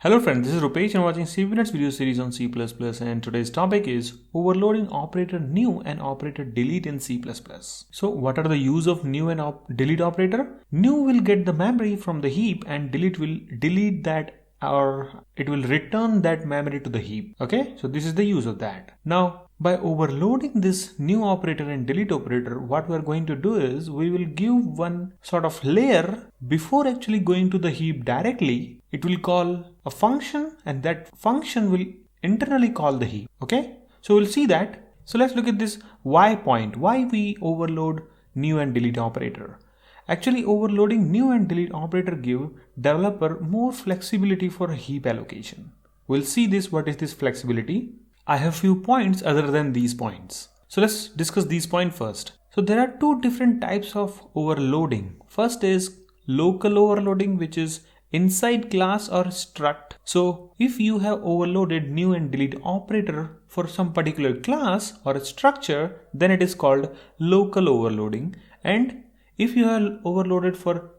Hello friends, this is Rupesh and watching CPNet's video series on C++, and today's topic is overloading operator new and operator delete in C++. So what are the use of new and delete operator? New will get the memory from the heap and delete will delete that, or it will return that memory to the heap. Okay, so this is the use of that. Now by overloading this new operator and delete operator, what we are going to do is we will give one sort of layer before actually going to the heap directly. It will call a function and that function will internally call the heap. Okay, so we'll see that. So let's look at this why point, why we overload new and delete operator. Actually, overloading new and delete operator give developer more flexibility for heap allocation. We'll see this, what is this flexibility. I have few points other than these points. So let's discuss these points first. So there are two different types of overloading. First is local overloading, which is inside class or struct. So if you have overloaded new and delete operator for some particular class or a structure, then it is called local overloading. And if you have overloaded for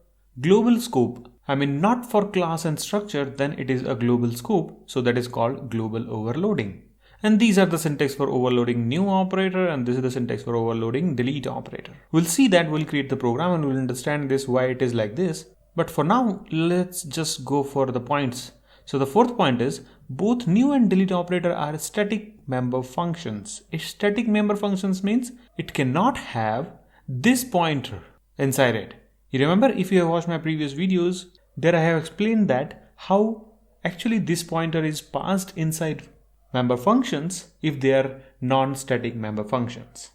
global scope, not for class and structure, then it is a global scope. So that is called global overloading. And these are the syntax for overloading new operator, and this is the syntax for overloading delete operator. We'll see that, we'll create the program and we'll understand this, why it is like this. But for now, let's just go for the points. So the fourth point is both new and delete operator are static member functions. If static member functions means it cannot have this pointer inside it. You remember, if you have watched my previous videos, there I have explained that how actually this pointer is passed inside member functions if they are non-static member functions.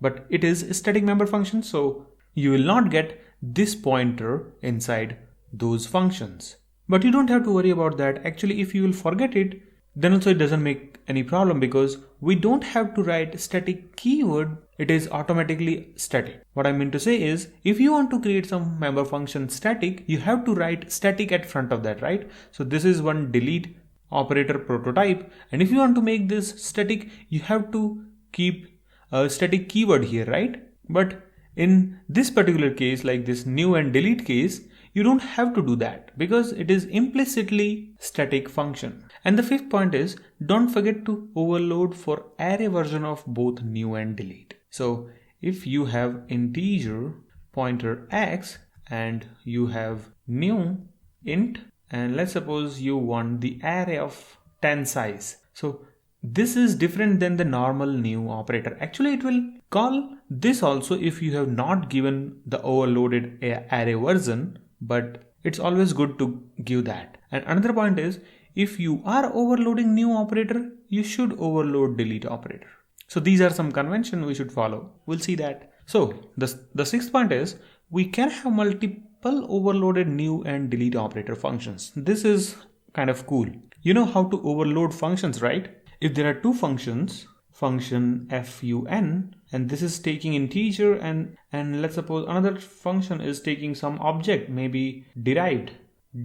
But it is a static member function, so you will not get this pointer inside those functions. But you don't have to worry about that. Actually, if you will forget it, then also it doesn't make any problem because we don't have to write static keyword. It is automatically static. What I mean to say is, if you want to create some member function static, you have to write static at front of that, right? So this is one delete operator prototype, and if you want to make this static, you have to keep a static keyword here, right? But in this particular case, like this new and delete case, you don't have to do that because it is implicitly static function. And the fifth point is, don't forget to overload for array version of both new and delete. So if you have integer pointer x and you have new int, and let's suppose you want the array of 10 size. So this is different than the normal new operator. Actually, it will call this also if you have not given the overloaded array version, but it's always good to give that. And another point is, if you are overloading new operator, you should overload delete operator. So these are some convention we should follow. We'll see that. So the sixth point is, we can have multiple overloaded new and delete operator functions. This is kind of cool. You know how to overload functions, right? If there are two functions, function fun, and this is taking integer, and let's suppose another function is taking some object, maybe derived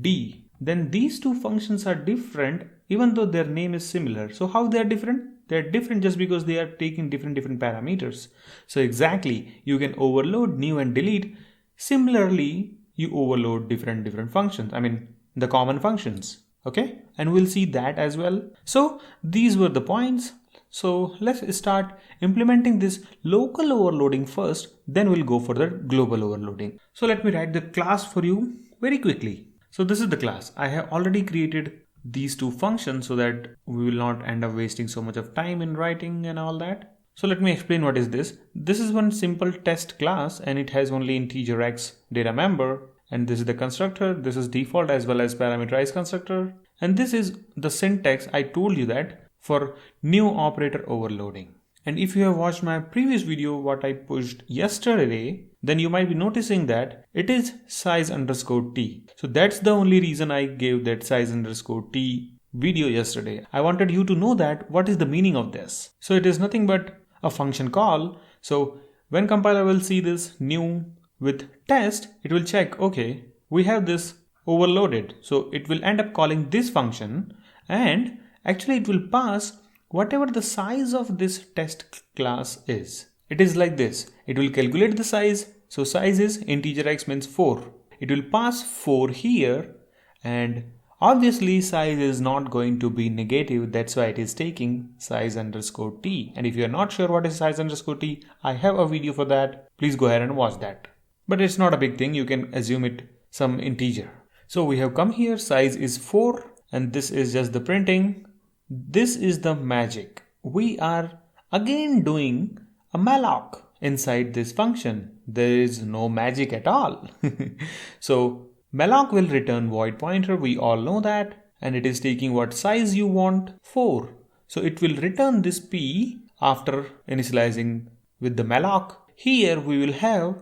d, then these two functions are different even though their name is similar. So how they are different? They are different just because they are taking different parameters. So exactly, you can overload new and delete. Similarly, you overload different functions, the common functions. Okay, and we'll see that as well. So these were the points. So let's start implementing this local overloading first, then we'll go for the global overloading. So let me write the class for you very quickly. So this is the class. I have already created these two functions so that we will not end up wasting so much of time in writing and all that. So let me explain what is this. This is one simple test class and it has only integer x data member, and this is the constructor. This is default as well as parameterized constructor, and this is the syntax I told you that for new operator overloading. And if you have watched my previous video what I pushed yesterday, then you might be noticing that it is size underscore t. So that's the only reason I gave that size underscore t video yesterday. I wanted you to know that what is the meaning of this. So it is nothing but a function call. So when compiler will see this new with test, it will check, okay, we have this overloaded. So it will end up calling this function, and actually it will pass whatever the size of this test class is. It is like this. It will calculate the size So size is integer x means 4. It will pass 4 here, and obviously size is not going to be negative. That's why it is taking size underscore t. And if you are not sure what is size underscore t, I have a video for that. Please go ahead and watch that. But it's not a big thing. You can assume it some integer. So we have come here, size is 4, and this is just the printing. This is the magic. We are again doing a malloc inside this function. There is no magic at all. So malloc will return void pointer, we all know that, and it is taking what size you want, 4. So it will return this p after initializing with the malloc. Here we will have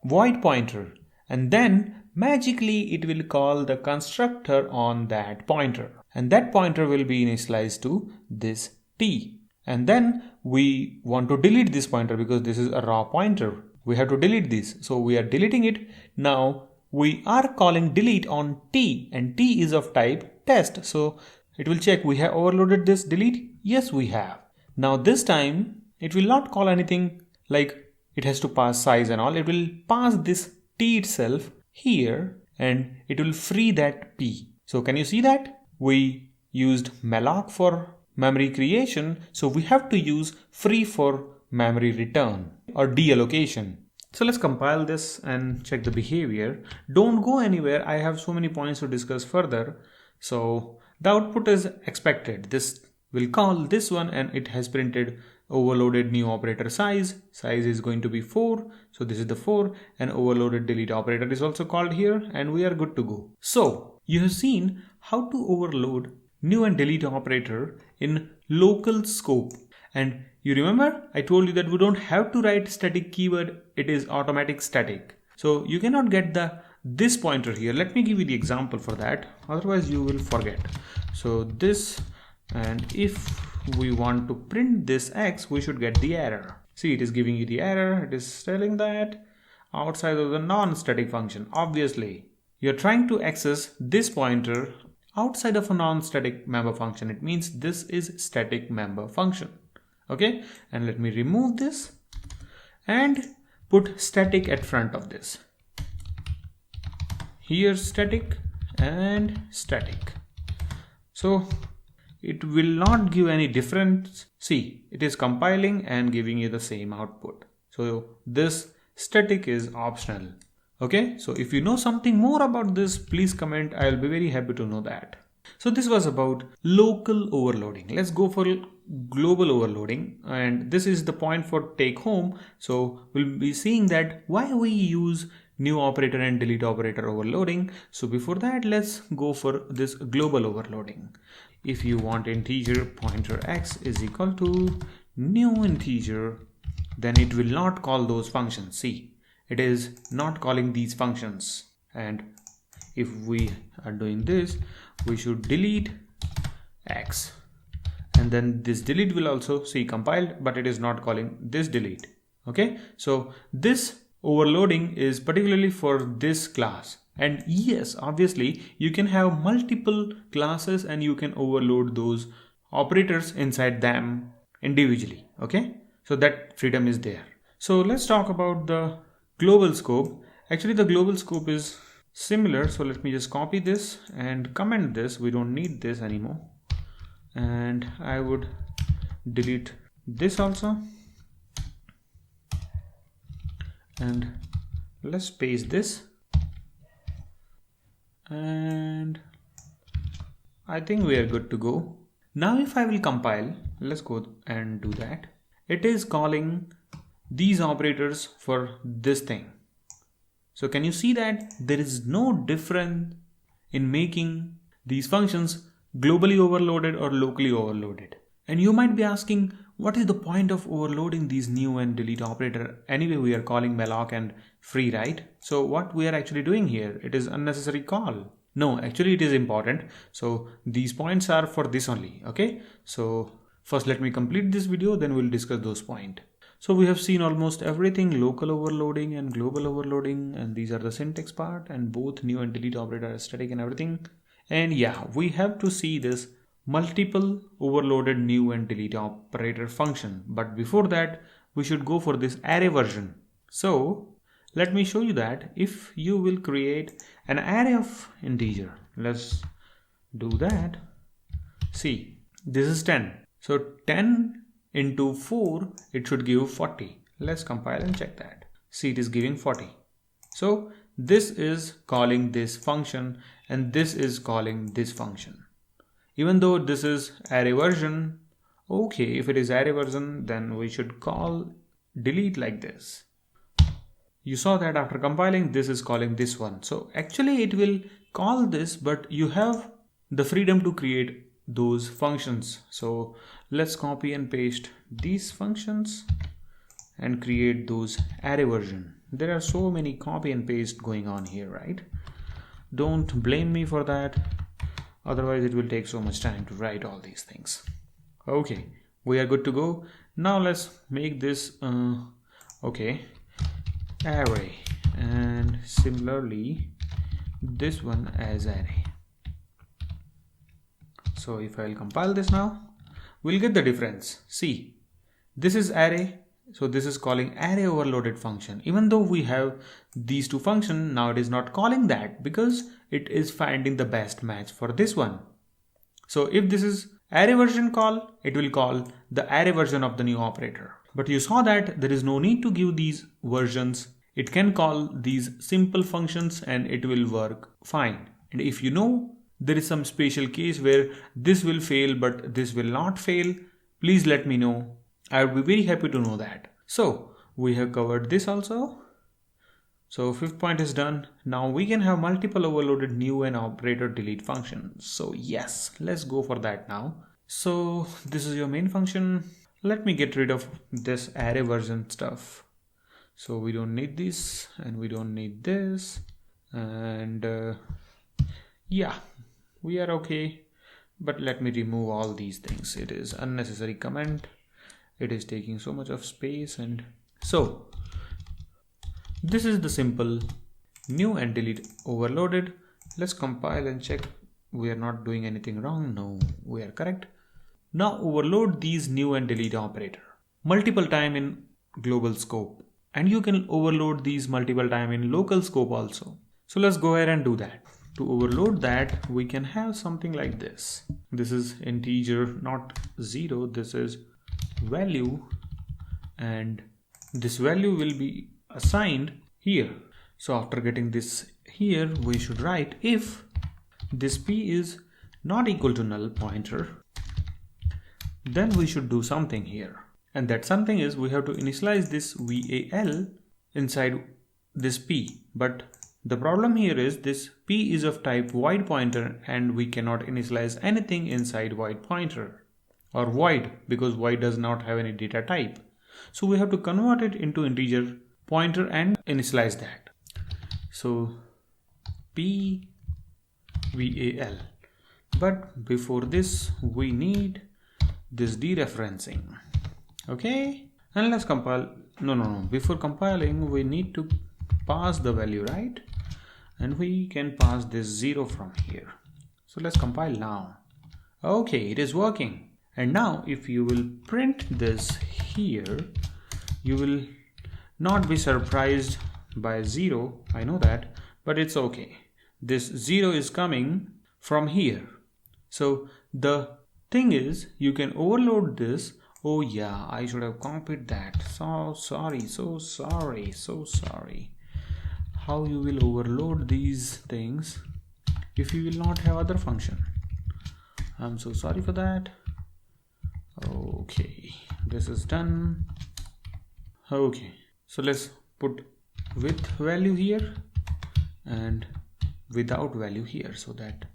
void pointer, and then magically it will call the constructor on that pointer, and that pointer will be initialized to this t. And then we want to delete this pointer because this is a raw pointer. We have to delete this. So we are deleting it. Now we are calling delete on t, and t is of type test. So it will check we have overloaded this delete. Yes, we have. Now this time it will not call anything like it has to pass size and all. It will pass this t itself here, and it will free that p. So can you see that? We used malloc for memory creation, so we have to use free for memory return or deallocation. So let's compile this and check the behavior. Don't go anywhere. I have so many points to discuss further. So the output is expected. This will call this one, and it has printed overloaded new operator size. Size is going to be 4. So this is the 4, and overloaded delete operator is also called here, and we are good to go. So you have seen how to overload new and delete operator in local scope. And you remember I told you that we don't have to write static keyword, it is automatic static. So you cannot get this pointer here. Let me give you the example for that, otherwise you will forget. So this, and if we want to print this x, we should get the error. See, it is giving you the error. It is telling that outside of the non-static function. Obviously you're trying to access this pointer outside of a non-static member function. It means this is static member function. Okay, and let me remove this and put static at front of this. Here static and static. So it will not give any difference. See, it is compiling and giving you the same output. So this static is optional. Okay, so if you know something more about this, please comment. I'll be very happy to know that. So this was about local overloading. Let's go for global overloading, and this is the point for take home. So we'll be seeing that why we use new operator and delete operator overloading. So before that, let's go for this global overloading. If you want integer pointer x is equal to new integer, then it will not call those functions. See, it is not calling these functions, and if we are doing this, we should delete x, and then this delete will also see compiled, but it is not calling this delete. Okay, so this overloading is particularly for this class. And yes, obviously you can have multiple classes and you can overload those operators inside them individually. Okay, so that freedom is there. So let's talk about the global scope. Actually the global scope is similar, so let me just copy this and comment this. We don't need this anymore, and I would delete this also, and let's paste this, and I think we are good to go. Now if I will compile, let's go and do that. It is calling these operators for this thing. So can you see that there is no difference in making these functions globally overloaded or locally overloaded? And you might be asking, what is the point of overloading these new and delete operator? Anyway, we are calling malloc and free, right? So what we are actually doing here, it is unnecessary call. No, actually it is important. So these points are for this only. Okay, so first let me complete this video, then we'll discuss those points. So we have seen almost everything, local overloading and global overloading, and these are the syntax part, and both new and delete operator are static and everything. And yeah, we have to see this multiple overloaded new and delete operator function. But before that, we should go for this array version. So let me show you that. If you will create an array of integer, let's do that. See, this is 10. So 10 into 4, it should give 40. Let's compile and check that. See, it is giving 40. So this is calling this function and this is calling this function. Even though this is array version, okay, if it is array version, then we should call delete like this. You saw that after compiling, this is calling this one. So actually it will call this, but you have the freedom to create those functions. So let's copy and paste these functions and create those array version. There are so many copy and paste going on here, right? Don't blame me for that. Otherwise it will take so much time to write all these things. Okay, we are good to go. Now let's make this array, and similarly this one as array. So if I'll compile this now, we'll get the difference. See, this is array, so this is calling array overloaded function. Even though we have these two functions, now it is not calling that because it is finding the best match for this one. So if this is array version call, it will call the array version of the new operator. But you saw that there is no need to give these versions. It can call these simple functions and it will work fine. And if you know there is some special case where this will fail but this will not fail, please let me know. I would be very happy to know that. So we have covered this also. So fifth point is done. Now we can have multiple overloaded new and operator delete functions. So yes, let's go for that now. So this is your main function. Let me get rid of this array version stuff. So we don't need this and we don't need this, and yeah, we are okay. But let me remove all these things. It is unnecessary comment. It is taking so much of space. And so this is the simple new and delete overloaded. Let's compile and check we are not doing anything wrong. No, we are correct. Now overload these new and delete operator multiple time in global scope, and you can overload these multiple time in local scope also. So let's go ahead and do that. To overload that, we can have something like this. This is integer, not 0. This is value, and this value will be assigned here. So after getting this here, we should write if this p is not equal to null pointer, then we should do something here. And that something is we have to initialize this val inside this p. But the problem here is this p is of type void pointer and we cannot initialize anything inside void pointer or void, because void does not have any data type. So we have to convert it into integer pointer and initialize that. So p val. But before this we need this dereferencing. Okay, and let's compile. No, before compiling we need to pass the value, right? And we can pass this 0 from here. So let's compile now. Okay, it is working. And now if you will print this here, you will not be surprised by 0. I know that, but it's okay. This 0 is coming from here. So the thing is, you can overload this. Oh yeah, I should have copied that. So sorry. How you will overload these things if you will not have other function? I'm so sorry for that. Okay, this is done. Okay, so let's put with value here and without value here so that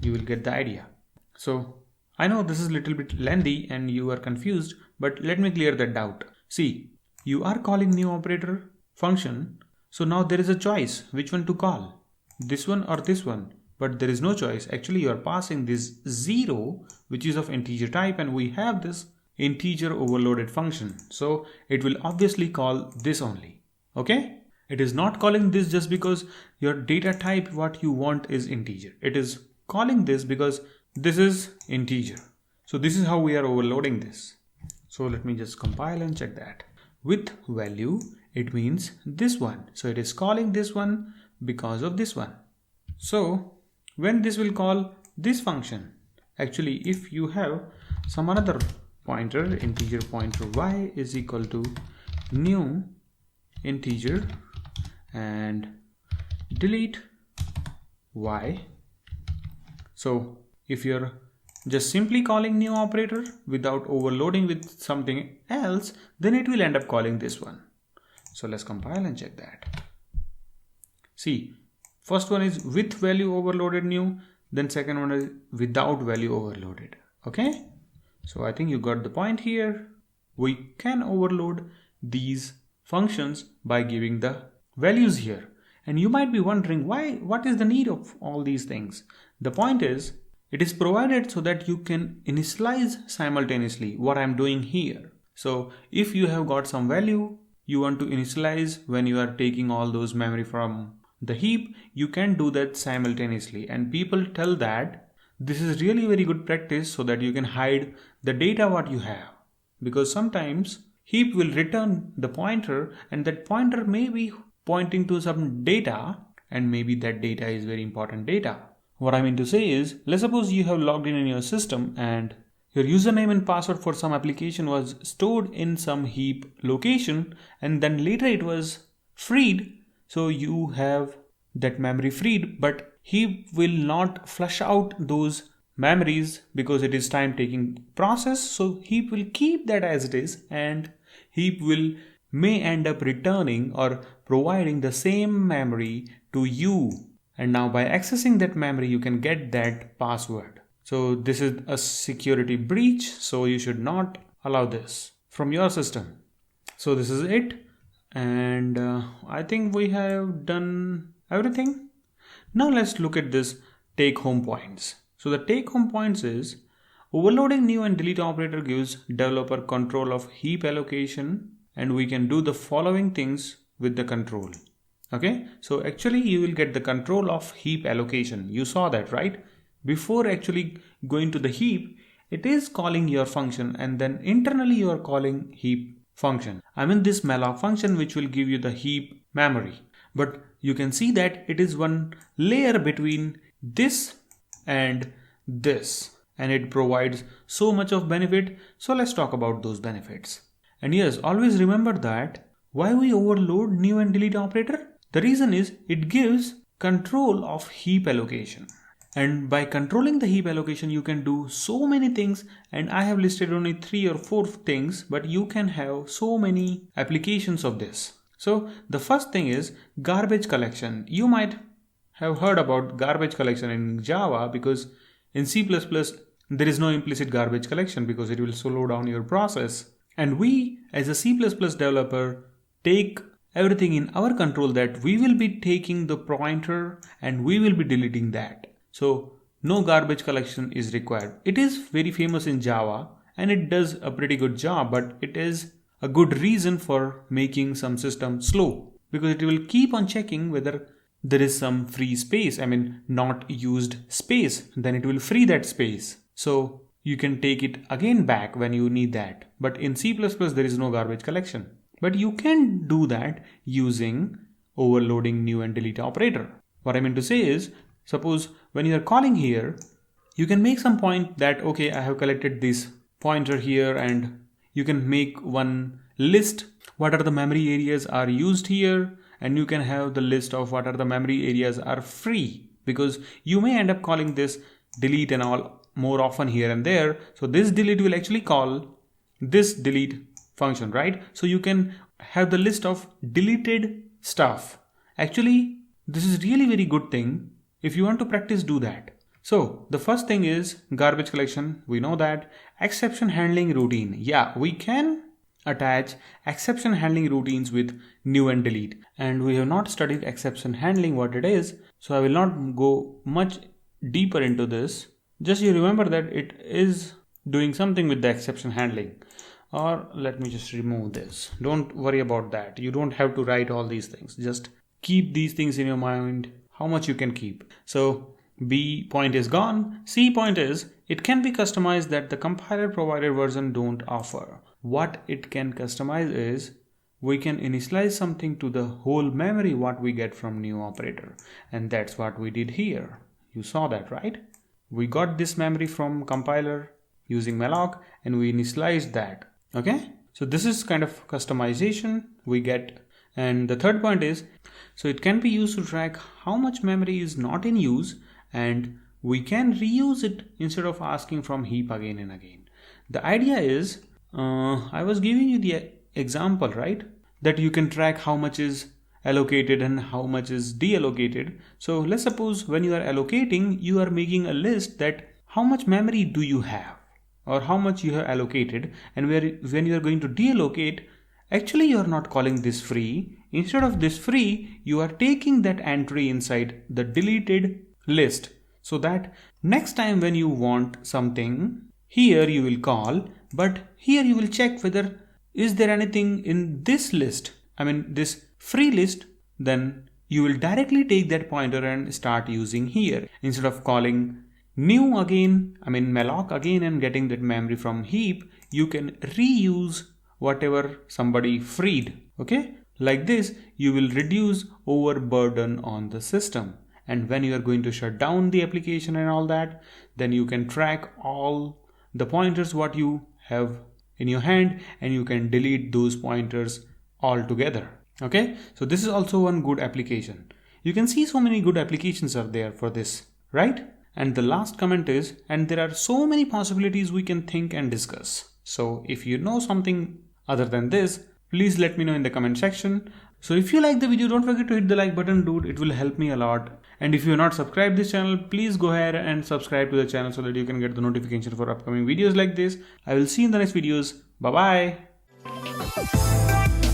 you will get the idea. So I know this is a little bit lengthy and you are confused, but let me clear that doubt. See, you are calling new operator function, so now there is a choice which one to call, this one or this one, but there is no choice. Actually you are passing this 0 which is of integer type, and we have this integer overloaded function, so it will obviously call this only. Okay, it is not calling this just because your data type what you want is integer. It is calling this because this is integer. So this is how we are overloading this. So let me just compile and check that. With value It means this one. So it is calling this one because of this one. So when this will call this function, actually if you have some another pointer, integer pointer y is equal to new integer and delete y. So if you're just simply calling new operator without overloading with something else, then it will end up calling this one. So let's compile and check that. See, first one is with value overloaded new, then second one is without value overloaded. Okay, so I think you got the point here. We can overload these functions by giving the values here. And you might be wondering what is the need of all these things? The point is, it is provided so that you can initialize simultaneously what I'm doing here. So if you have got some value you want to initialize when you are taking all those memory from the heap, you can do that simultaneously. And people tell that this is really very good practice so that you can hide the data what you have. Because sometimes heap will return the pointer and that pointer may be pointing to some data and maybe that data is very important data. What I mean to say is, let's suppose you have logged in your system and your username and password for some application was stored in some heap location and then later it was freed. So you have that memory freed, but heap will not flush out those memories because it is time taking process. So heap will keep that as it is and heap may end up returning or providing the same memory to you. And now by accessing that memory, you can get that password. So this is a security breach. So you should not allow this from your system. So this is it. And I think we have done everything. Now let's look at this take home points. So the take home points is overloading new and delete operator gives developer control of heap allocation. And we can do the following things with the control. Okay, so actually you will get the control of heap allocation. You saw that, right? Before actually going to the heap, it is calling your function and then internally you are calling heap function. I mean this malloc function which will give you the heap memory. But you can see that it is one layer between this and this. And it provides so much of benefit. So let's talk about those benefits. And yes, always remember that why we overload new and delete operator? The reason is it gives control of heap allocation. And by controlling the heap allocation, you can do so many things. And I have listed only 3 or 4 things, but you can have so many applications of this. So the first thing is garbage collection. You might have heard about garbage collection in Java because in C++ there is no implicit garbage collection because it will slow down your process. And we as a C++ developer take everything in our control that we will be taking the pointer and we will be deleting that. So no garbage collection is required. It is very famous in Java and it does a pretty good job, but it is a good reason for making some system slow because it will keep on checking whether there is some free space, not used space, then it will free that space. So you can take it again back when you need that. But in C++ there is no garbage collection. But you can do that using overloading new and delete operator. What I mean to say is, suppose when you are calling here, you can make some point that, okay, I have collected this pointer here and you can make one list. What are the memory areas are used here? And you can have the list of what are the memory areas are free because you may end up calling this delete and all more often here and there. So this delete will actually call this delete function, right? So you can have the list of deleted stuff. Actually, this is really very good thing. If you want to practice, do that. So the first thing is garbage collection. We know that. Exception handling routine. Yeah, we can attach exception handling routines with new and delete. And we have not studied exception handling, what it is. So I will not go much deeper into this. Just you remember that it is doing something with the exception handling. Or let me just remove this. Don't worry about that. You don't have to write all these things. Just keep these things in your mind, how much you can keep. So B point is gone. C point is it can be customized that the compiler provided version don't offer. What it can customize is we can initialize something to the whole memory what we get from new operator. And that's what we did here. You saw that, right? We got this memory from compiler using malloc and we initialized that. Okay, so this is kind of customization we get. And the third point is, so it can be used to track how much memory is not in use, and we can reuse it instead of asking from heap again and again. The idea is, I was giving you the example, right? That you can track how much is allocated and how much is deallocated. So let's suppose when you are allocating, you are making a list that how much memory do you have or how much you have allocated, and when you are going to deallocate, actually you are not calling this free. Instead of this free, you are taking that entry inside the deleted list, so that next time when you want something, here you will call, but here you will check whether is there anything in this list, I mean this free list, then you will directly take that pointer and start using here. Instead of calling new again, I mean malloc again and getting that memory from heap, you can reuse whatever somebody freed. Okay, like this you will reduce overburden on the system. And when you are going to shut down the application and all that, then you can track all the pointers what you have in your hand and you can delete those pointers altogether. Okay, so this is also one good application. You can see so many good applications are there for this, right? And the last comment is, and there are so many possibilities we can think and discuss. So if you know something other than this, please let me know in the comment section. So if you like the video, don't forget to hit the like button, dude. It will help me a lot. And if you are not subscribed to this channel, please go ahead and subscribe to the channel so that you can get the notification for upcoming videos like this. I will see you in the next videos. Bye bye.